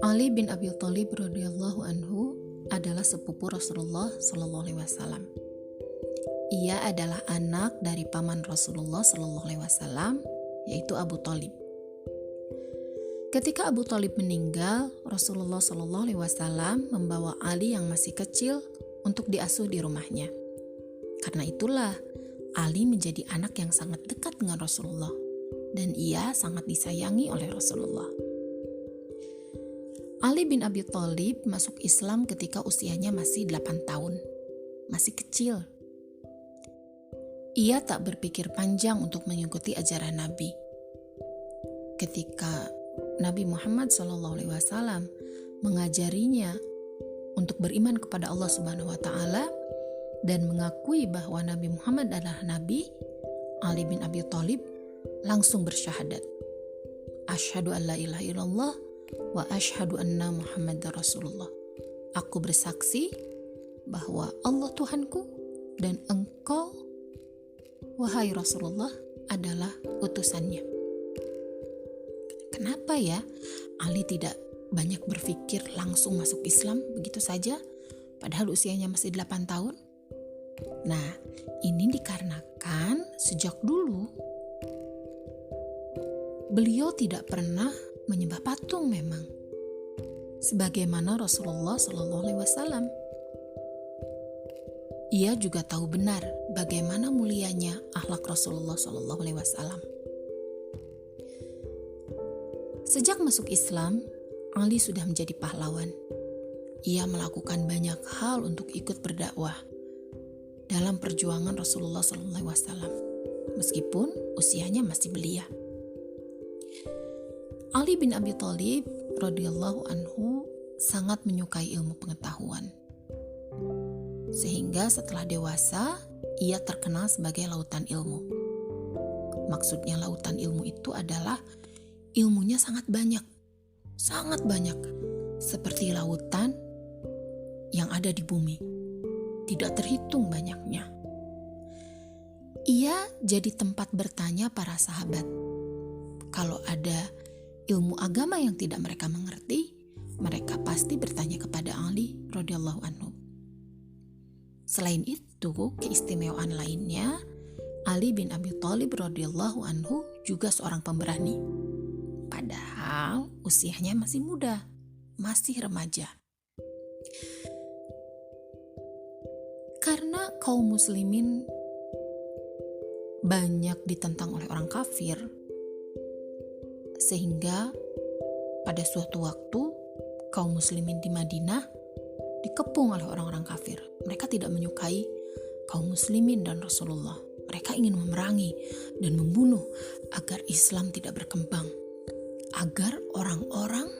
Ali bin Abi Thalib radhiyallahu anhu adalah sepupu Rasulullah sallallahu alaihi wasallam. Ia adalah anak dari paman Rasulullah sallallahu alaihi wasallam, yaitu Abu Thalib. Ketika Abu Thalib meninggal, Rasulullah sallallahu alaihi wasallam membawa Ali yang masih kecil untuk diasuh di rumahnya. Karena itulah Ali menjadi anak yang sangat dekat dengan Rasulullah dan ia sangat disayangi oleh Rasulullah. Ali bin Abi Thalib masuk Islam ketika usianya masih 8 tahun, masih kecil. Ia tak berpikir panjang untuk mengikuti ajaran Nabi. Ketika Nabi Muhammad SAW mengajarinya untuk beriman kepada Allah Subhanahu wa Ta'ala dan mengakui bahwa Nabi Muhammad adalah Nabi, Ali bin Abi Thalib langsung bersyahadat. Asyhadu an la ilaha illallah wa asyhadu anna Muhammadar Rasulullah. Aku bersaksi bahwa Allah Tuhanku dan engkau, wahai Rasulullah, adalah utusannya. Kenapa ya Ali tidak banyak berpikir langsung masuk Islam begitu saja padahal usianya masih 8 tahun? Nah, ini dikarenakan sejak dulu beliau tidak pernah menyembah patung memang, sebagaimana Rasulullah Sallallahu Alaihi Wasallam. Ia juga tahu benar bagaimana mulianya akhlak Rasulullah Sallallahu Alaihi Wasallam. Sejak masuk Islam, Ali sudah menjadi pahlawan. Ia melakukan banyak hal untuk ikut berdakwah dalam perjuangan Rasulullah Sallallahu Alaihi Wasallam, meskipun usianya masih belia. Ali bin Abi Thalib radhiyallahu anhu sangat menyukai ilmu pengetahuan. Sehingga setelah dewasa, ia terkenal sebagai lautan ilmu. Maksudnya lautan ilmu itu adalah ilmunya sangat banyak. Seperti lautan yang ada di bumi. Tidak terhitung banyaknya. Ia jadi tempat bertanya para sahabat. Kalau ada ilmu agama yang tidak mereka mengerti, mereka pasti bertanya kepada Ali radhiyallahu anhu. Selain itu, keistimewaan lainnya, Ali bin Abi Thalib radhiyallahu anhu juga seorang pemberani. Padahal usianya masih muda, masih remaja. Karena kaum muslimin banyak ditentang oleh orang kafir, sehingga pada suatu waktu kaum muslimin di Madinah dikepung oleh orang-orang kafir. Mereka tidak menyukai kaum muslimin dan Rasulullah. Mereka ingin memerangi dan membunuh agar Islam tidak berkembang, agar orang-orang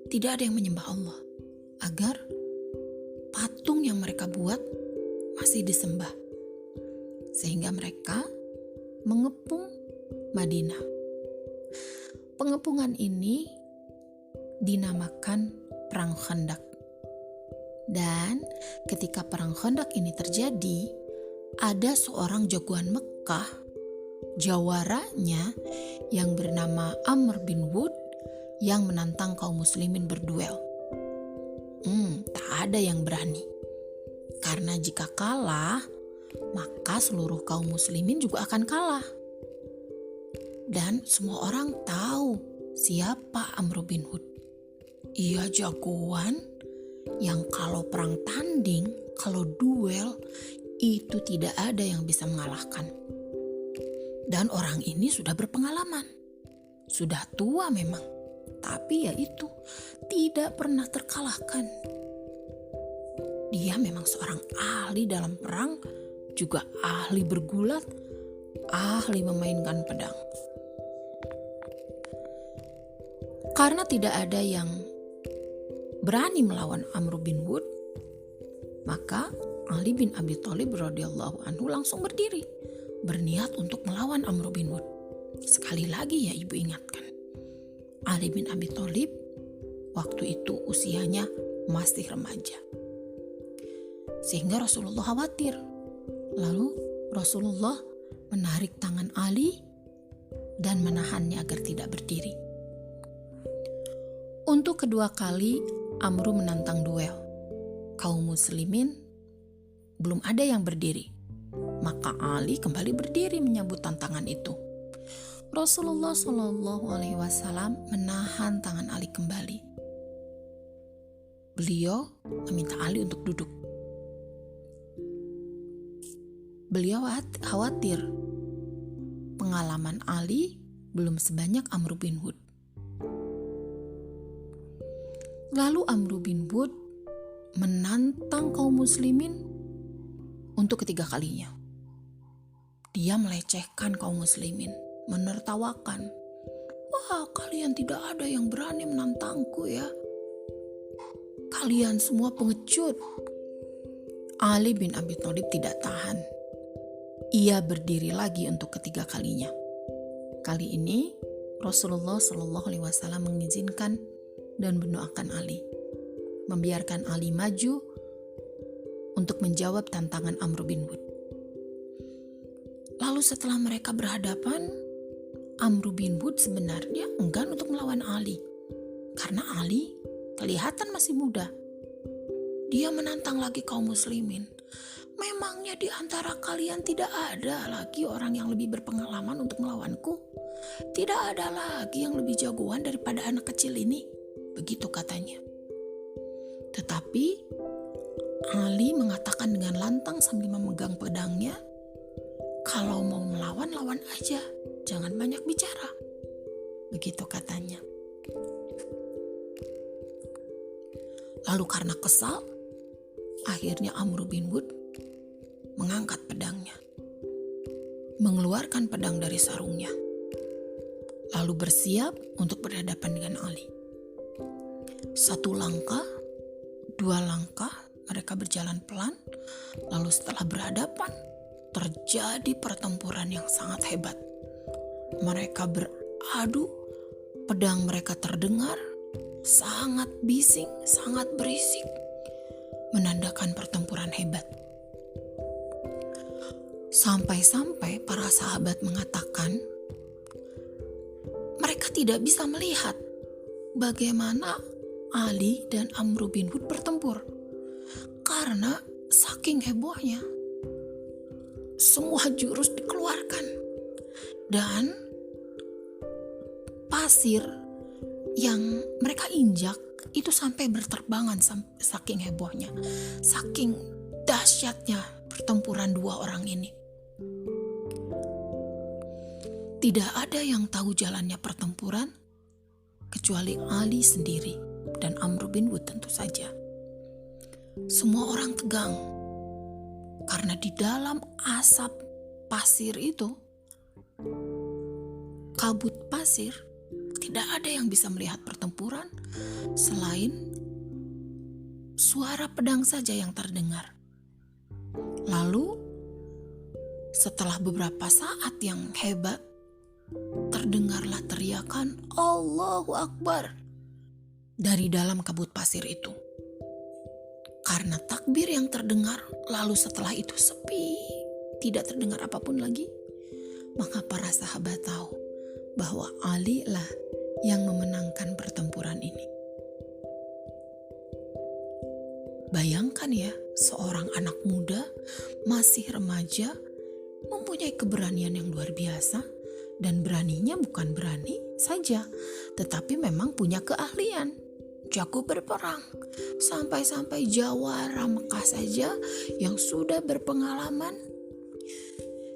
tidak ada yang menyembah Allah, agar patung yang mereka buat masih disembah, sehingga mereka mengepung Madinah. Pengepungan ini dinamakan Perang Khandaq. Dan ketika Perang Khandaq ini terjadi, ada seorang jagoan Mekah, jawaranya yang bernama Amr bin Wud yang menantang kaum muslimin berduel. Tak ada yang berani. Karena jika kalah, maka seluruh kaum muslimin juga akan kalah. Dan semua orang tahu siapa Amr bin Wud. Ia jagoan yang kalau perang tanding, kalau duel, itu tidak ada yang bisa mengalahkan. Dan orang ini sudah berpengalaman. Sudah tua memang. Tapi ya itu, tidak pernah terkalahkan. Dia memang seorang ahli dalam perang, juga ahli bergulat, ahli memainkan pedang. Karena tidak ada yang berani melawan Amr bin Wud, maka Ali bin Abi Thalib radhiyallahu anhu langsung berdiri, berniat untuk melawan Amr bin Wud. Sekali lagi ya ibu ingatkan, Ali bin Abi Thalib waktu itu usianya masih remaja. Sehingga Rasulullah khawatir. Lalu Rasulullah menarik tangan Ali dan menahannya agar tidak berdiri. Untuk kedua kali Amru menantang duel. Kaum muslimin belum ada yang berdiri. Maka Ali kembali berdiri menyambut tantangan itu. Rasulullah SAW menahan tangan Ali kembali. Beliau meminta Ali untuk duduk. Beliau khawatir pengalaman Ali belum sebanyak Amr bin Wud. Lalu Amr bin Wud menantang kaum muslimin untuk ketiga kalinya. Dia melecehkan kaum muslimin, menertawakan. Wah, kalian tidak ada yang berani menantangku ya. Kalian semua pengecut. Ali bin Abi Thalib tidak tahan. Ia berdiri lagi untuk ketiga kalinya. Kali ini Rasulullah SAW mengizinkan dan mendoakan Ali, membiarkan Ali maju untuk menjawab tantangan Amr bin Wud. Lalu setelah mereka berhadapan, Amr bin Wud sebenarnya enggan untuk melawan Ali, karena Ali kelihatan masih muda. Dia menantang lagi kaum muslimin. Memangnya di antara kalian tidak ada lagi orang yang lebih berpengalaman untuk melawanku? Tidak ada lagi yang lebih jagoan daripada anak kecil ini? Begitu katanya. Tetapi Ali mengatakan dengan lantang sambil memegang pedangnya, kalau mau melawan, lawan aja. Jangan banyak bicara. Begitu katanya. Lalu karena kesal, akhirnya Amr bin Wud mengangkat pedangnya, mengeluarkan pedang dari sarungnya, lalu bersiap untuk berhadapan dengan Ali. Satu langkah, dua langkah, mereka berjalan pelan, lalu setelah berhadapan, terjadi pertempuran yang sangat hebat. Mereka beradu, pedang mereka terdengar, sangat bising, sangat berisik, menandakan pertempuran hebat. Sampai-sampai para sahabat mengatakan mereka tidak bisa melihat bagaimana Ali dan Amr bin Wud bertempur. Karena saking hebohnya, semua jurus dikeluarkan. Dan pasir yang mereka injak itu sampai berterbangan saking hebohnya. Saking dahsyatnya pertempuran dua orang ini. Tidak ada yang tahu jalannya pertempuran kecuali Ali sendiri dan Amr bin Wud tentu saja. Semua orang tegang karena di dalam asap pasir itu, kabut pasir, tidak ada yang bisa melihat pertempuran selain suara pedang saja yang terdengar. Lalu setelah beberapa saat yang hebat, terdengarlah teriakan Allahu Akbar dari dalam kabut pasir itu. Karena takbir yang terdengar, lalu setelah itu sepi, tidak terdengar apapun lagi, maka para sahabat tahu bahwa Ali lah yang memenangkan pertempuran ini. Bayangkan ya, seorang anak muda, masih remaja, mempunyai keberanian yang luar biasa. Dan beraninya bukan berani saja, tetapi memang punya keahlian, jago berperang. Sampai-sampai jawara Mekah saja yang sudah berpengalaman,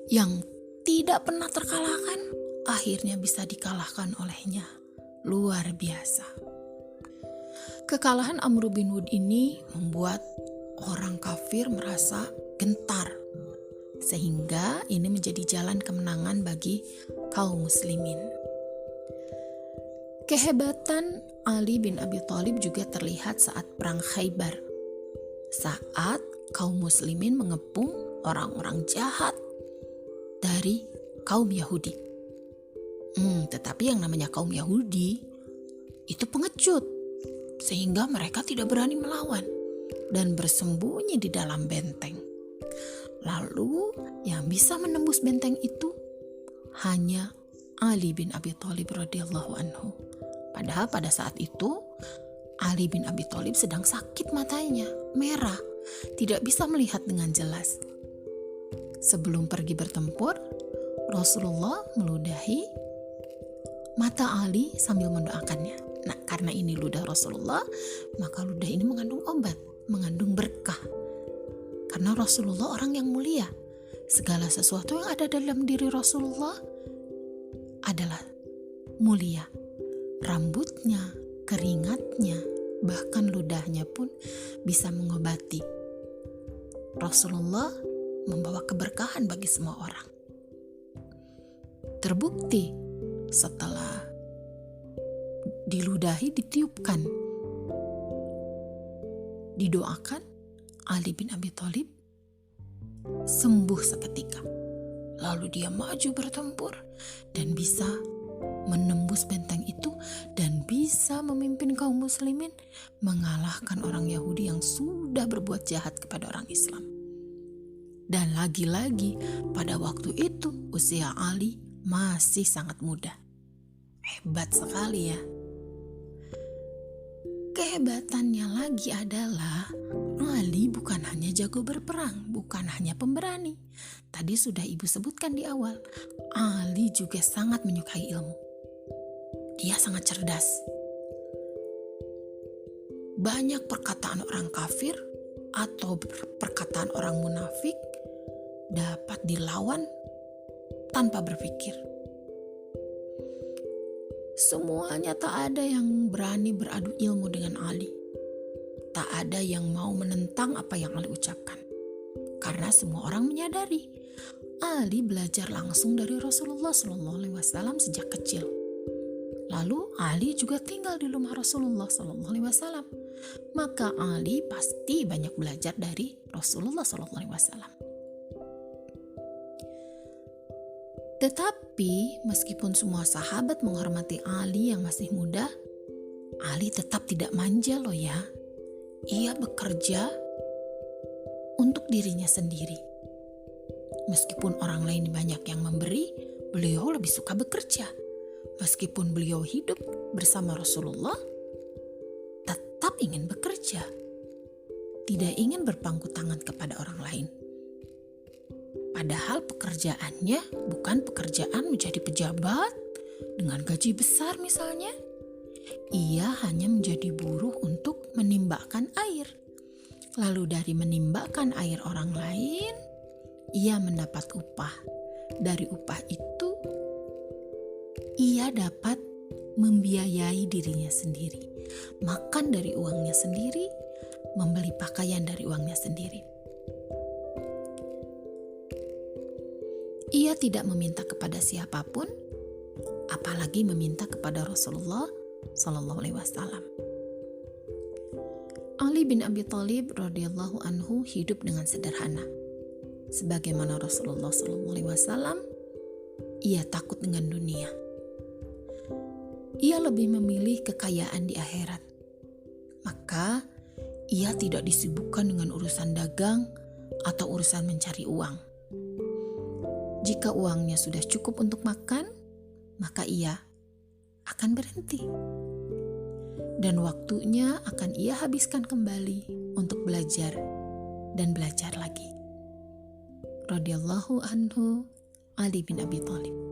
yang tidak pernah terkalahkan, akhirnya bisa dikalahkan olehnya. Luar biasa. Kekalahan Amr bin Wud ini membuat orang kafir merasa gentar, sehingga ini menjadi jalan kemenangan bagi kaum muslimin. Kehebatan Ali bin Abi Thalib juga terlihat saat perang Khaybar, saat kaum muslimin mengepung orang-orang jahat dari kaum Yahudi. Tetapi yang namanya kaum Yahudi itu pengecut, sehingga mereka tidak berani melawan dan bersembunyi di dalam benteng. Lalu yang bisa menembus benteng itu hanya Ali bin Abi Thalib radhiyallahu anhu. Padahal pada saat itu Ali bin Abi Thalib sedang sakit matanya, merah, tidak bisa melihat dengan jelas. Sebelum pergi bertempur, Rasulullah meludahi mata Ali sambil mendoakannya. Nah, karena ini ludah Rasulullah, maka ludah ini mengandung obat, mengandung berkah. Karena Rasulullah orang yang mulia. Segala sesuatu yang ada dalam diri Rasulullah adalah mulia. Rambutnya, keringatnya, bahkan ludahnya pun bisa mengobati. Rasulullah membawa keberkahan bagi semua orang. Terbukti setelah diludahi, ditiupkan, didoakan, Ali bin Abi Thalib sembuh seketika. Lalu dia maju bertempur dan bisa menembus benteng itu dan bisa memimpin kaum muslimin mengalahkan orang Yahudi yang sudah berbuat jahat kepada orang Islam. Dan lagi-lagi pada waktu itu usia Ali masih sangat muda. Hebat sekali ya. Kehebatannya lagi adalah Ali bukan hanya jago berperang, bukan hanya pemberani. Tadi sudah ibu sebutkan di awal, Ali juga sangat menyukai ilmu. Dia sangat cerdas. Banyak perkataan orang kafir atau perkataan orang munafik dapat dilawan tanpa berpikir. Semuanya tak ada yang berani beradu ilmu dengan Ali. Tak ada yang mau menentang apa yang Ali ucapkan. Karena semua orang menyadari Ali belajar langsung dari Rasulullah SAW sejak kecil. Lalu Ali juga tinggal di rumah Rasulullah SAW. Maka Ali pasti banyak belajar dari Rasulullah SAW. Tetapi meskipun semua sahabat menghormati Ali yang masih muda, Ali tetap tidak manja loh ya. Ia bekerja untuk dirinya sendiri. Meskipun orang lain banyak yang memberi, beliau lebih suka bekerja. Meskipun beliau hidup bersama Rasulullah, tetap ingin bekerja. Tidak ingin berpangku tangan kepada orang lain. Padahal pekerjaannya bukan pekerjaan menjadi pejabat dengan gaji besar misalnya. Ia hanya menjadi buruh untuk menimbakkan air. Lalu dari menimbakkan air orang lain, ia mendapat upah. Dari upah itu, ia dapat membiayai dirinya sendiri. Makan dari uangnya sendiri, membeli pakaian dari uangnya sendiri. Ia tidak meminta kepada siapapun, apalagi meminta kepada Rasulullah SAW. Ali bin Abi Thalib radhiyallahu anhu hidup dengan sederhana. Sebagaimana Rasulullah SAW, ia takut dengan dunia. Ia lebih memilih kekayaan di akhirat. Maka ia tidak disibukkan dengan urusan dagang atau urusan mencari uang. Jika uangnya sudah cukup untuk makan, maka ia akan berhenti. Dan waktunya akan ia habiskan kembali untuk belajar dan belajar lagi. Radhiyallahu anhu Ali bin Abi Thalib.